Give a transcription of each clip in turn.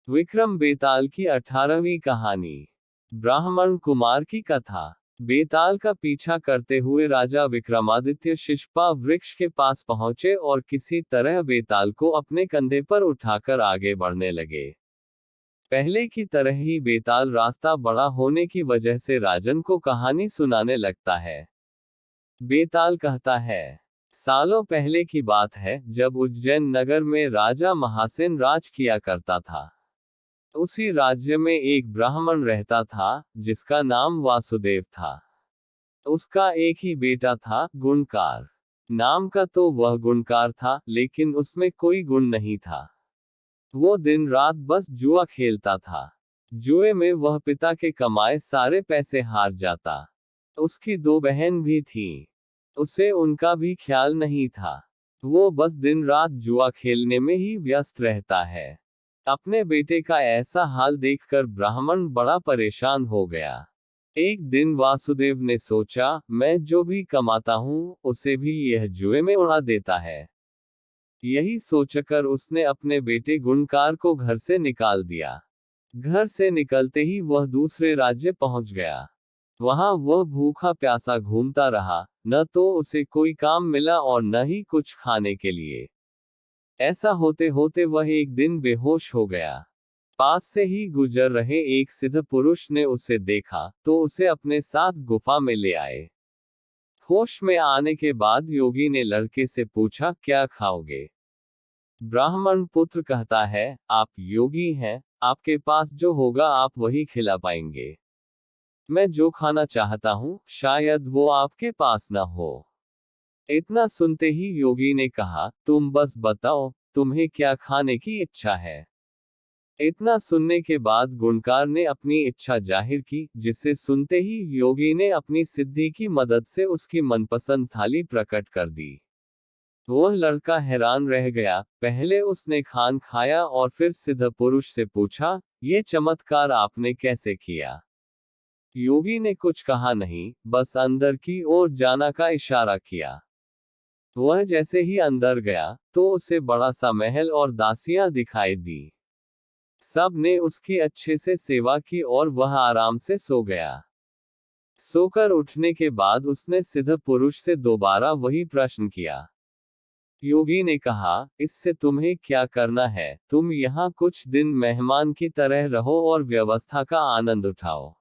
विक्रम बेताल की 18वीं कहानी। ब्राह्मण कुमार की कथा। बेताल का पीछा करते हुए राजा विक्रमादित्य शिशुपा वृक्ष के पास पहुंचे और किसी तरह बेताल को अपने कंधे पर उठाकर आगे बढ़ने लगे। पहले की तरह ही बेताल रास्ता बड़ा होने की वजह से राजन को कहानी सुनाने लगता है। बेताल कहता है, सालों पहले की बात है, जब उज्जैन नगर में राजा महासेन राज किया करता था। उसी राज्य में एक ब्राह्मण रहता था, जिसका नाम वासुदेव था। उसका एक ही बेटा था, गुणकार नाम का। तो वह गुणकार था, लेकिन उसमें कोई गुण नहीं था। वो दिन रात बस जुआ खेलता था। जुए में वह पिता के कमाए सारे पैसे हार जाता। उसकी दो बहन भी थीं। उसे उनका भी ख्याल नहीं था। वो बस दिन रात जुआ खेलने में ही व्यस्त रहता है। अपने बेटे का ऐसा हाल देखकर ब्राह्मण बड़ा परेशान हो गया। एक दिन वासुदेव ने सोचा, मैं जो भी कमाता हूँ, उसे भी यह जुए में उड़ा देता है। यही सोचकर उसने अपने बेटे गुणकार को घर से निकाल दिया। घर से निकलते ही वह दूसरे राज्य पहुंच गया। वहां वह भूखा प्यासा घूमता रहा, न तो उसे कोई काम मिला और न ही कुछ खाने के लिए। ऐसा होते होते वह एक दिन बेहोश हो गया। पास से ही गुजर रहे एक सिद्ध पुरुष ने उसे देखा, तो उसे अपने साथ गुफा में ले आए। होश में आने के बाद योगी ने लड़के से पूछा, क्या खाओगे? ब्राह्मण पुत्र कहता है, आप योगी हैं, आपके पास जो होगा आप वही खिला पाएंगे। मैं जो खाना चाहता हूँ, शायद वो आपके पास न हो। इतना सुनते ही योगी ने कहा, तुम बस बताओ, तुम्हें क्या खाने की इच्छा है? इतना सुनने के बाद गुणकार ने अपनी इच्छा जाहिर की, जिसे सुनते ही योगी ने अपनी सिद्धि की मदद से उसकी मनपसंद थाली प्रकट कर दी। वह लड़का हैरान रह गया। पहले उसने खान खाया और फिर सिद्ध पुरुष से पूछा, ये चमत्कार आपने कैसे किया? योगी ने कुछ कहा नहीं, बस अंदर की ओर जाना का इशारा किया। वह जैसे ही अंदर गया, तो उसे बड़ा सा महल और दासियां दिखाई दी। सब ने उसकी अच्छे से सेवा की और वह आराम से सो गया। सोकर उठने के बाद उसने सिद्ध पुरुष से दोबारा वही प्रश्न किया। योगी ने कहा, इससे तुम्हें क्या करना है? तुम यहाँ कुछ दिन मेहमान की तरह रहो और व्यवस्था का आनंद उठाओ।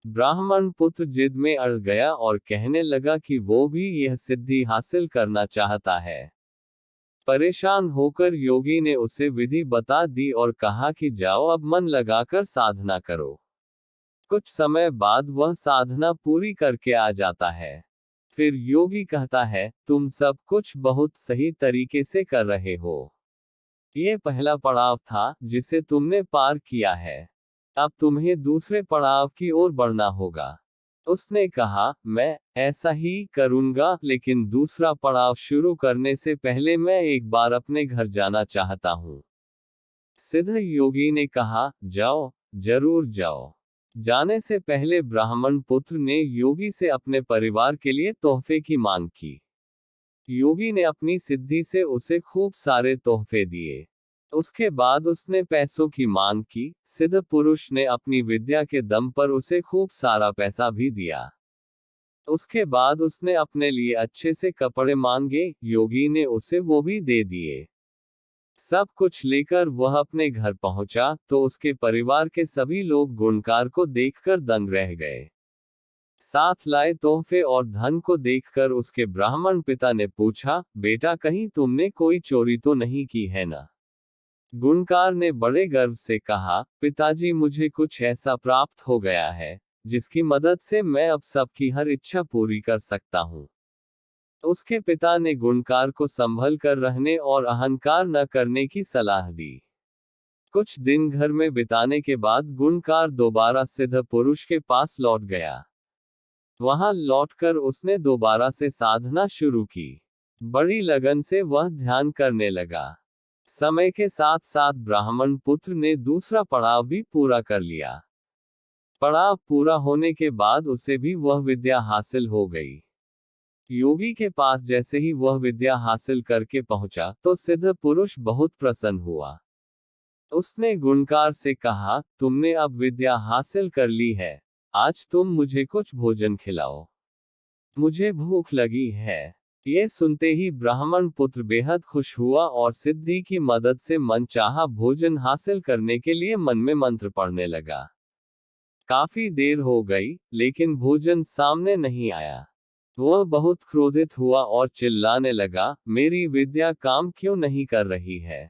ब्राह्मण पुत्र जिद में अड़ गया और कहने लगा कि वो भी यह सिद्धि हासिल करना चाहता है। परेशान होकर योगी ने उसे विधि बता दी और कहा कि जाओ, अब मन लगाकर साधना करो। कुछ समय बाद वह साधना पूरी करके आ जाता है। फिर योगी कहता है, तुम सब कुछ बहुत सही तरीके से कर रहे हो। ये पहला पड़ाव था, जिसे तुमने पार किया है। अब तुम्हें दूसरे पड़ाव की ओर बढ़ना होगा। उसने कहा, मैं ऐसा ही करूंगा, लेकिन दूसरा पड़ाव शुरू करने से पहले मैं एक बार अपने घर जाना चाहता हूँ। सिद्ध योगी ने कहा, जाओ, जरूर जाओ। जाने से पहले ब्राह्मण पुत्र ने योगी से अपने परिवार के लिए तोहफे की मांग की। योगी ने अपनी सिद्धि से उसे खूब सारे तोहफे दिए। उसके बाद उसने पैसों की मांग की। सिद्ध पुरुष ने अपनी विद्या के दम पर उसे खूब सारा पैसा भी दिया। उसके बाद उसने अपने लिए अच्छे से कपड़े मांगे। योगी ने उसे वो भी दे दिए। सब कुछ लेकर वह अपने घर पहुंचा, तो उसके परिवार के सभी लोग गुणकार को देखकर दंग रह गए। साथ लाए तोहफे और धन को देखकर उसके ब्राह्मण पिता ने पूछा, बेटा, कहीं तुमने कोई चोरी तो नहीं की है ना? गुणकार ने बड़े गर्व से कहा, पिताजी, मुझे कुछ ऐसा प्राप्त हो गया है, जिसकी मदद से मैं अब सबकी हर इच्छा पूरी कर सकता हूँ। उसके पिता ने गुणकार को संभल कर रहने और अहंकार न करने की सलाह दी। कुछ दिन घर में बिताने के बाद गुणकार दोबारा सिद्ध पुरुष के पास लौट गया। वहां लौटकर उसने दोबारा से साधना शुरू की। बड़ी लगन से वह ध्यान करने लगा। समय के साथ साथ ब्राह्मण पुत्र ने दूसरा पड़ाव भी पूरा कर लिया। पड़ाव पूरा होने के बाद उसे भी वह विद्या हासिल हो गई। योगी के पास जैसे ही वह विद्या हासिल करके पहुंचा, तो सिद्ध पुरुष बहुत प्रसन्न हुआ। उसने गुणकार से कहा, तुमने अब विद्या हासिल कर ली है, आज तुम मुझे कुछ भोजन खिलाओ, मुझे भूख लगी है। ये सुनते ही ब्राह्मण पुत्र बेहद खुश हुआ और सिद्धि की मदद से मनचाहा भोजन हासिल करने के लिए मन में मंत्र पढ़ने लगा। काफी देर हो गई, लेकिन भोजन सामने नहीं आया। वह बहुत क्रोधित हुआ और चिल्लाने लगा, मेरी विद्या काम क्यों नहीं कर रही है?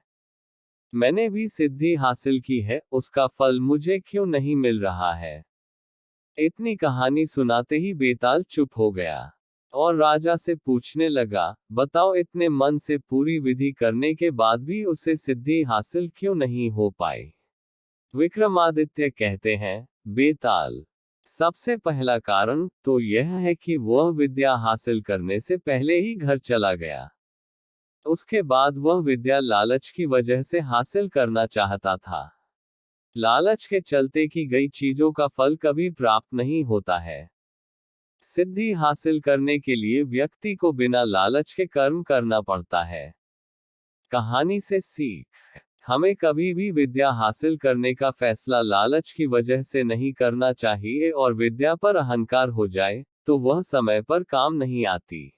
मैंने भी सिद्धि हासिल की है, उसका फल मुझे क्यों नहीं मिल रहा है? इतनी कहानी सुनाते ही बेताल चुप हो गया और राजा से पूछने लगा, बताओ इतने मन से पूरी विधि करने के बाद भी उसे सिद्धि हासिल क्यों नहीं हो पाई? विक्रमादित्य कहते हैं, बेताल, सबसे पहला कारण तो यह है कि वह विद्या हासिल करने से पहले ही घर चला गया। उसके बाद वह विद्या लालच की वजह से हासिल करना चाहता था। लालच के चलते की गई चीजों का फल कभी प्राप्त नहीं होता है। सिद्धि हासिल करने के लिए व्यक्ति को बिना लालच के कर्म करना पड़ता है। कहानी से सीख, हमें कभी भी विद्या हासिल करने का फैसला लालच की वजह से नहीं करना चाहिए, और विद्या पर अहंकार हो जाए तो वह समय पर काम नहीं आती।